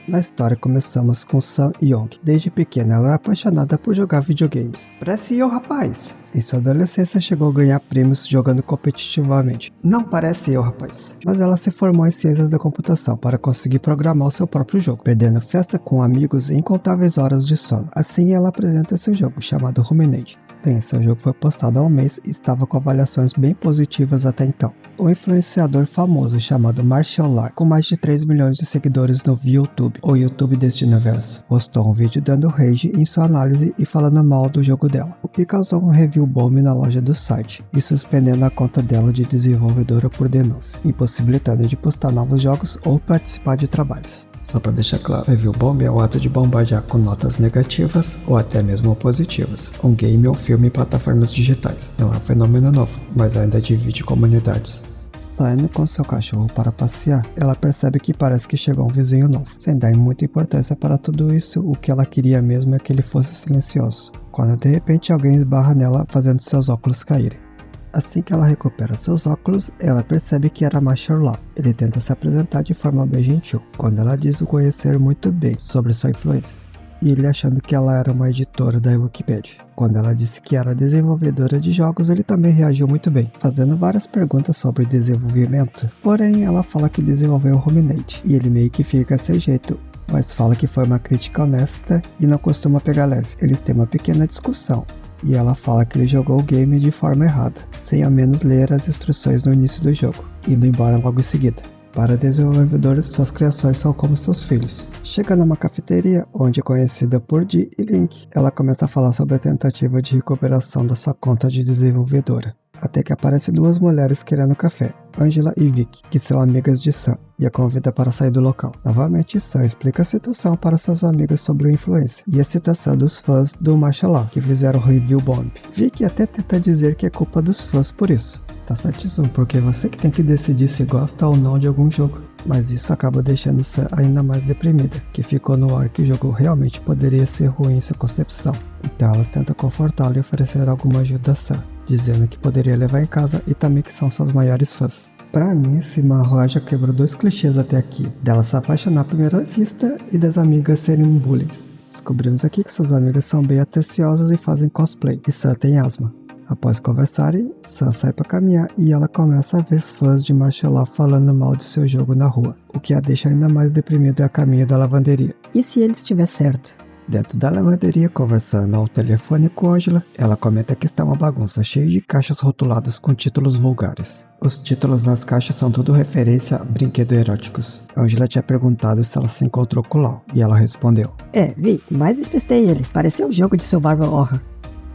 Na história começamos com Sun Young. Desde pequena ela era apaixonada por jogar videogames. Parece eu, rapaz. Em sua adolescência chegou a ganhar prêmios jogando competitivamente. Não parece eu, rapaz. Mas ela se formou em ciências da computação para conseguir programar o seu próprio jogo, perdendo festa com amigos e incontáveis horas de sono. Assim ela apresenta seu jogo, chamado Ruminate. Sim, seu jogo foi postado há um mês e estava com avaliações bem positivas até então. Um influenciador famoso chamado Marshall Lark, com mais de 3 milhões de seguidores no YouTube, ou YouTube deste universo, postou um vídeo dando rage em sua análise e falando mal do jogo dela, o que causou um review bomb na loja do site e suspendendo a conta dela de desenvolvedora por denúncia, impossibilitando de postar novos jogos ou participar de trabalhos. Só para deixar claro, review bomb é o ato de bombardear com notas negativas ou até mesmo positivas um game ou filme em plataformas digitais. Não é um fenômeno novo, mas ainda divide comunidades. Saindo com seu cachorro para passear, ela percebe que parece que chegou um vizinho novo. Sem dar muita importância para tudo isso, o que ela queria mesmo é que ele fosse silencioso, quando de repente alguém esbarra nela fazendo seus óculos caírem. Assim que ela recupera seus óculos, ela percebe que era Marshall Law. Ele tenta se apresentar de forma bem gentil, quando ela diz o conhecer muito bem sobre sua influência, e ele achando que ela era uma editora da Wikipedia. Quando ela disse que era desenvolvedora de jogos, ele também reagiu muito bem, fazendo várias perguntas sobre desenvolvimento. Porém, ela fala que desenvolveu o Ruminate, e ele meio que fica sem jeito, mas fala que foi uma crítica honesta e não costuma pegar leve. Eles têm uma pequena discussão, e ela fala que ele jogou o game de forma errada, sem ao menos ler as instruções no início do jogo, indo embora logo em seguida. Para desenvolvedores, suas criações são como seus filhos. Chega numa cafeteria, onde é conhecida por Dee e Link, ela começa a falar sobre a tentativa de recuperação da sua conta de desenvolvedora. Até que aparecem duas mulheres querendo café, Angela e Vicky, que são amigas de Sam, e a convida para sair do local. Novamente, Sam explica a situação para suas amigas sobre o influencer, e a situação dos fãs do Marshall Law, que fizeram o review bomb. Vicky até tenta dizer que é culpa dos fãs por isso. Tá certíssimo, porque é você que tem que decidir se gosta ou não de algum jogo. Mas isso acaba deixando Sam ainda mais deprimida, que ficou no ar que o jogo realmente poderia ser ruim em sua concepção. Então elas tentam confortá-lo e oferecer alguma ajuda a Sam, dizendo que poderia levar em casa e também que são seus maiores fãs. Pra mim, esse manhwa já quebrou 2 clichês até aqui, dela se apaixonar à primeira vista e das amigas serem bullies. Descobrimos aqui que suas amigas são bem atenciosas e fazem cosplay, e Sam tem asma. Após conversarem, Sam sai para caminhar e ela começa a ver fãs de Marshall Law falando mal de seu jogo na rua, o que a deixa ainda mais deprimida a caminho da lavanderia. E se ele estiver certo? Dentro da lavanderia, conversando ao telefone com Angela, ela comenta que está uma bagunça cheia de caixas rotuladas com títulos vulgares. Os títulos nas caixas são tudo referência a brinquedos eróticos. Angela tinha perguntado se ela se encontrou com Law, e ela respondeu: Vi, mas despistei ele. Pareceu um jogo de survival horror.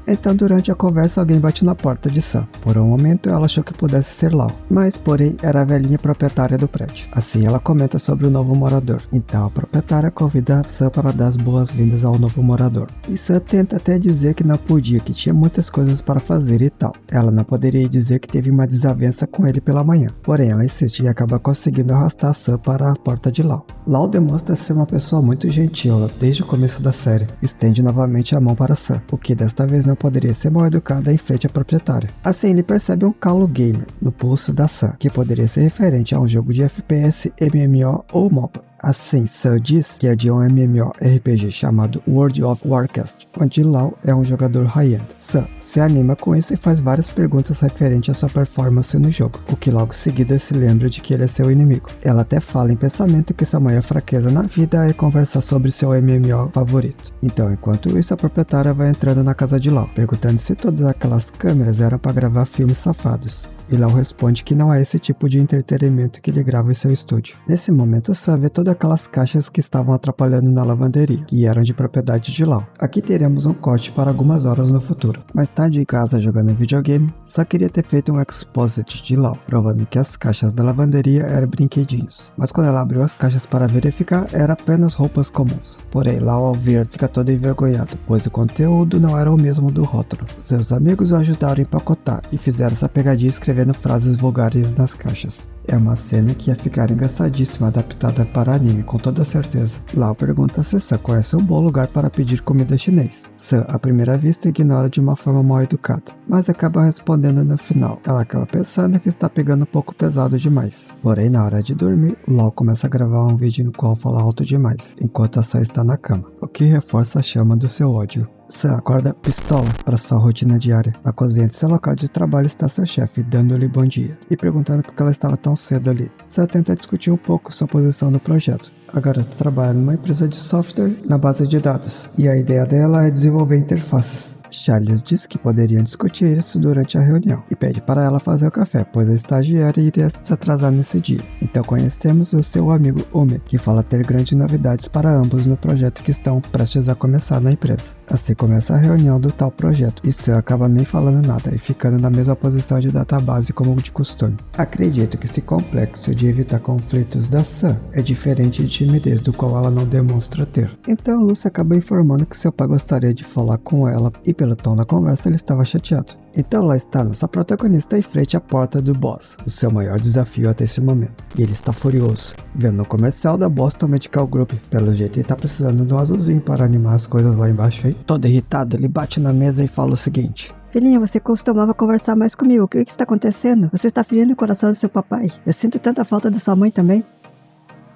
Então, durante a conversa, alguém bate na porta de Sam. Por um momento, ela achou que pudesse ser Law, mas, porém, era a velhinha proprietária do prédio. Assim, ela comenta sobre o novo morador. Então, a proprietária convida Sam para dar as boas-vindas ao novo morador. E Sam tenta até dizer que não podia, que tinha muitas coisas para fazer e tal. Ela não poderia dizer que teve uma desavença com ele pela manhã. Porém, ela insiste e acaba conseguindo arrastar Sam para a porta de Law. Law demonstra ser uma pessoa muito gentil desde o começo da série. Estende novamente a mão para Sam, o que desta vez não poderia ser mal educada em frente à proprietária. Assim, ele percebe um calo gamer no pulso da Sam, que poderia ser referente a um jogo de FPS, MMO ou MOBA. Assim, Sam diz que é de um MMORPG chamado World of Warcraft, onde Law é um jogador high-end. Sam se anima com isso e faz várias perguntas referentes à sua performance no jogo, o que logo em seguida se lembra de que ele é seu inimigo. Ela até fala em pensamento que sua maior fraqueza na vida é conversar sobre seu MMO favorito. Então, enquanto isso, a proprietária vai entrando na casa de Law, perguntando se todas aquelas câmeras eram para gravar filmes safados. E Law responde que não é esse tipo de entretenimento que ele grava em seu estúdio. Nesse momento, Sam vê todas aquelas caixas que estavam atrapalhando na lavanderia, que eram de propriedade de Law. Aqui teremos um corte para algumas horas no futuro. Mais tarde em casa, jogando videogame, Sam queria ter feito um exposit de Law, provando que as caixas da lavanderia eram brinquedinhos. Mas quando ela abriu as caixas para verificar, eram apenas roupas comuns. Porém, Law ao ver fica todo envergonhado, pois o conteúdo não era o mesmo do rótulo. Seus amigos o ajudaram a empacotar e fizeram essa pegadinha escrevendo frases vulgares nas caixas. É uma cena que ia ficar engraçadíssima adaptada para anime, com toda certeza. Lau pergunta se Sam conhece um bom lugar para pedir comida chinês. Sam, à primeira vista, ignora de uma forma mal educada, mas acaba respondendo no final. Ela acaba pensando que está pegando um pouco pesado demais. Porém, na hora de dormir, Lau começa a gravar um vídeo no qual fala alto demais, enquanto a Sam está na cama, o que reforça a chama do seu ódio. Sam acorda pistola para sua rotina diária. Na cozinha de seu local de trabalho está seu chefe, dando-lhe bom dia e perguntando por que ela estava tão cedo ali. Sam tenta discutir um pouco sua posição no projeto. A garota trabalha numa empresa de software na base de dados, e a ideia dela é desenvolver interfaces. Charles diz que poderiam discutir isso durante a reunião e pede para ela fazer o café, pois a estagiária iria se atrasar nesse dia. Então conhecemos o seu amigo Ome, que fala ter grandes novidades para ambos no projeto que estão prestes a começar na empresa. Assim começa a reunião do tal projeto, e Sam acaba nem falando nada e ficando na mesma posição de database como de costume. Acredito que esse complexo de evitar conflitos da Sam é diferente de timidez do qual ela não demonstra ter. Então Lucy acaba informando que seu pai gostaria de falar com ela e pelo tom da conversa ele estava chateado. Então lá está nossa protagonista em frente à porta do boss, o seu maior desafio até esse momento. E ele está furioso, vendo o comercial da Boston Medical Group. Pelo jeito ele está precisando de um azulzinho para animar as coisas lá embaixo aí. Todo irritado, ele bate na mesa e fala o seguinte: Filhinha, você costumava conversar mais comigo. O que está acontecendo? Você está ferindo o coração do seu papai. Eu sinto tanta falta da sua mãe também.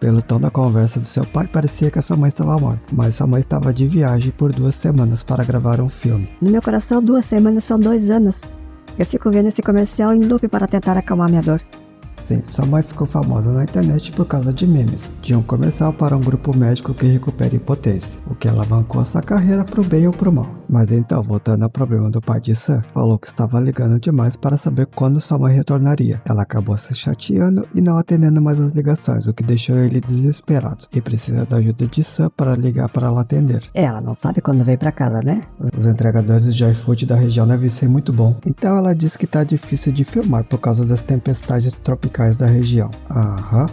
Pelo tom da conversa do seu pai, parecia que a sua mãe estava morta, mas sua mãe estava de viagem por 2 semanas para gravar um filme. No meu coração, 2 semanas são 2 anos. Eu fico vendo esse comercial em loop para tentar acalmar minha dor. Sim, sua mãe ficou famosa na internet por causa de memes, de um comercial para um grupo médico que recupera impotência, o que alavancou sua carreira pro bem ou pro mal. Mas então, voltando ao problema do pai de Sam, falou que estava ligando demais para saber quando sua mãe retornaria. Ela acabou se chateando e não atendendo mais as ligações, o que deixou ele desesperado, e precisa da ajuda de Sam para ligar para ela atender. Ela não sabe quando veio pra casa, né? Os entregadores de iFood da região devem ser muito bom. Então ela diz que tá difícil de filmar por causa das tempestades tropicais da região.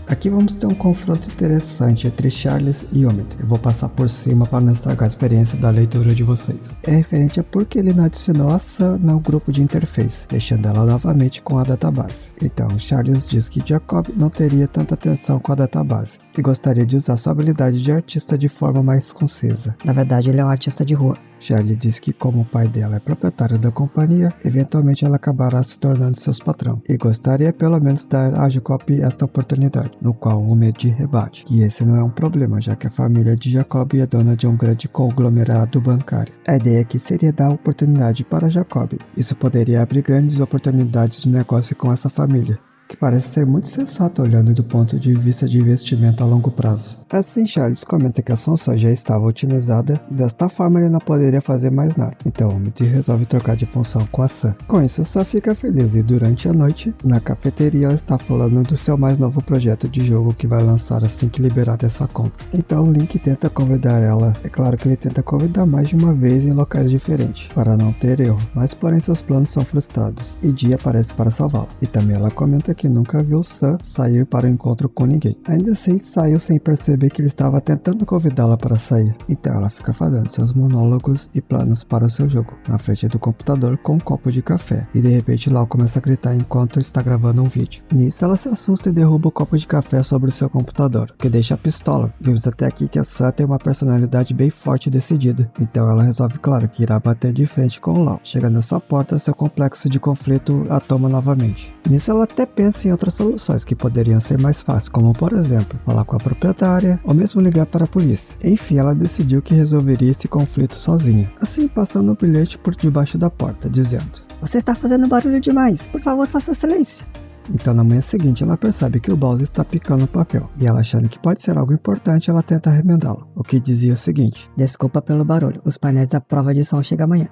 Aqui vamos ter um confronto interessante entre Charles e Omid. Eu vou passar por cima para não estragar a experiência da leitura de vocês. É referente a por que ele não adicionou a Sam no grupo de interface, deixando ela novamente com a database. Então Charles diz que Jacob não teria tanta atenção com a database e gostaria de usar sua habilidade de artista de forma mais concisa. Na verdade, ele é um artista de rua. Charlie diz que como o pai dela é proprietário da companhia, eventualmente ela acabará se tornando seus patrão, e gostaria pelo menos dar a Jacob esta oportunidade, no qual o Omid rebate que esse não é um problema, já que a família de Jacob é dona de um grande conglomerado bancário. A ideia aqui seria dar oportunidade para Jacob. Isso poderia abrir grandes oportunidades de negócio com essa família, que parece ser muito sensato olhando do ponto de vista de investimento a longo prazo. Assim, Charles comenta que a função já estava otimizada, desta forma ele não poderia fazer mais nada. Então, Omid resolve trocar de função com a Sam. Com isso, Sam fica feliz e durante a noite, na cafeteria, ela está falando do seu mais novo projeto de jogo que vai lançar assim que liberar dessa conta. Então, o Link tenta convidar ela. É claro que ele tenta convidar mais de uma vez em locais diferentes, para não ter erro, mas porém seus planos são frustrados, e Dee aparece para salvá-la. E também ela comenta que nunca viu Sam sair para o encontro com ninguém. Ainda assim, saiu sem perceber que ele estava tentando convidá-la para sair. Então ela fica fazendo seus monólogos e planos para o seu jogo, na frente do computador com um copo de café. E de repente Lau começa a gritar enquanto está gravando um vídeo. Nisso ela se assusta e derruba o copo de café sobre o seu computador, o que deixa a pistola. Vimos até aqui que a Sam tem uma personalidade bem forte e decidida. Então ela resolve, claro, que irá bater de frente com o Lau. Chegando nessa porta, seu complexo de conflito a toma novamente. Nisso ela até pensa em outras soluções que poderiam ser mais fáceis, como por exemplo, falar com a proprietária ou mesmo ligar para a polícia. Enfim, ela decidiu que resolveria esse conflito sozinha, assim passando um bilhete por debaixo da porta, dizendo: Você está fazendo barulho demais, por favor faça silêncio. Então na manhã seguinte ela percebe que o Bowser está picando o papel, e ela achando que pode ser algo importante, ela tenta remendá-lo, o que dizia o seguinte: Desculpa pelo barulho, os painéis da prova de som chegam amanhã.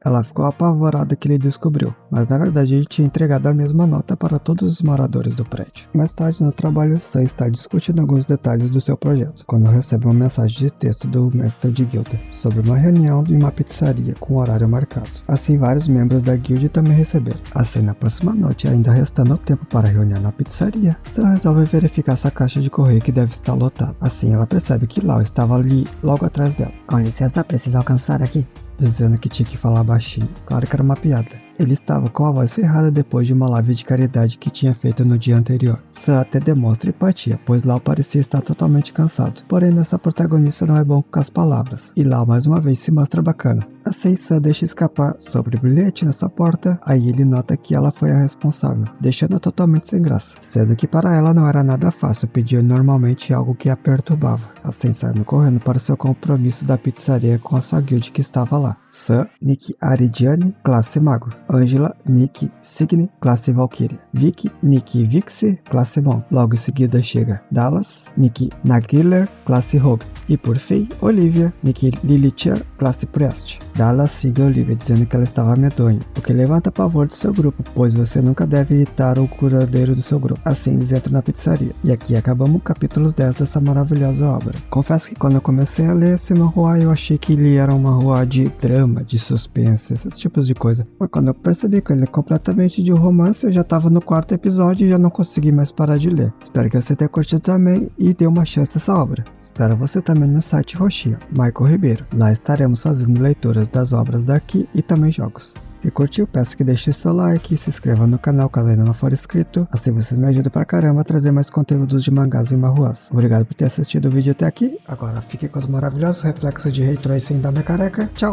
Ela ficou apavorada que ele descobriu, mas na verdade ele tinha entregado a mesma nota para todos os moradores do prédio. Mais tarde no trabalho, Sam está discutindo alguns detalhes do seu projeto, quando recebe uma mensagem de texto do mestre de guilda sobre uma reunião em uma pizzaria com horário marcado. Assim, vários membros da guilda também receberam. Assim, na próxima noite, ainda restando tempo para a reunião na pizzaria, Sam resolve verificar essa caixa de correio que deve estar lotada. Assim, ela percebe que Lau estava ali logo atrás dela. Com licença, preciso alcançar aqui. Dizendo que tinha que falar baixinho. Claro que era uma piada. Ele estava com a voz ferrada depois de uma live de caridade que tinha feito no dia anterior. Sam até demonstra empatia, pois Lau parecia estar totalmente cansado. Porém, nossa protagonista não é bom com as palavras, e Lau mais uma vez se mostra bacana. Assim, Sam deixa escapar sobre o bilhete na sua porta, aí ele nota que ela foi a responsável, deixando-a totalmente sem graça, sendo que para ela não era nada fácil pedir normalmente algo que a perturbava. Assim, saindo correndo para seu compromisso da pizzaria com a sua guild que estava lá. Sam, Nick Aridiane, classe Mago. Angela, Nick Signe, classe Valkyria. Vicky, Nick Vixie, classe Mon. Logo em seguida chega Dallas, Nick Nagiller, classe Rogue. E por fim, Olivia, Nick Lilithia, classe Priest. Dallas siga Olivia dizendo que ela estava medonha, o que levanta pavor do seu grupo, pois você nunca deve irritar o curadeiro do seu grupo. Assim eles entram na pizzaria. E aqui acabamos o capítulo 10 dessa maravilhosa obra. Confesso que quando eu comecei a ler esse manhwa, eu achei que ele era um manhwa de drama, de suspense, esses tipos de coisa. Mas quando eu percebi que ele é completamente de romance, eu já estava no 4º episódio e já não consegui mais parar de ler. Espero que você tenha curtido também e dê uma chance a essa obra. Espero você também no site Roxinha, Michael Ribeiro. Lá estaremos fazendo leituras das obras daqui e também jogos. Se curtiu, peço que deixe seu like e se inscreva no canal caso ainda não for inscrito, assim vocês me ajudam pra caramba a trazer mais conteúdos de mangás e manhwas. Obrigado por ter assistido o vídeo até aqui, agora fique com os maravilhosos reflexos de Ray Tracing da minha careca, tchau!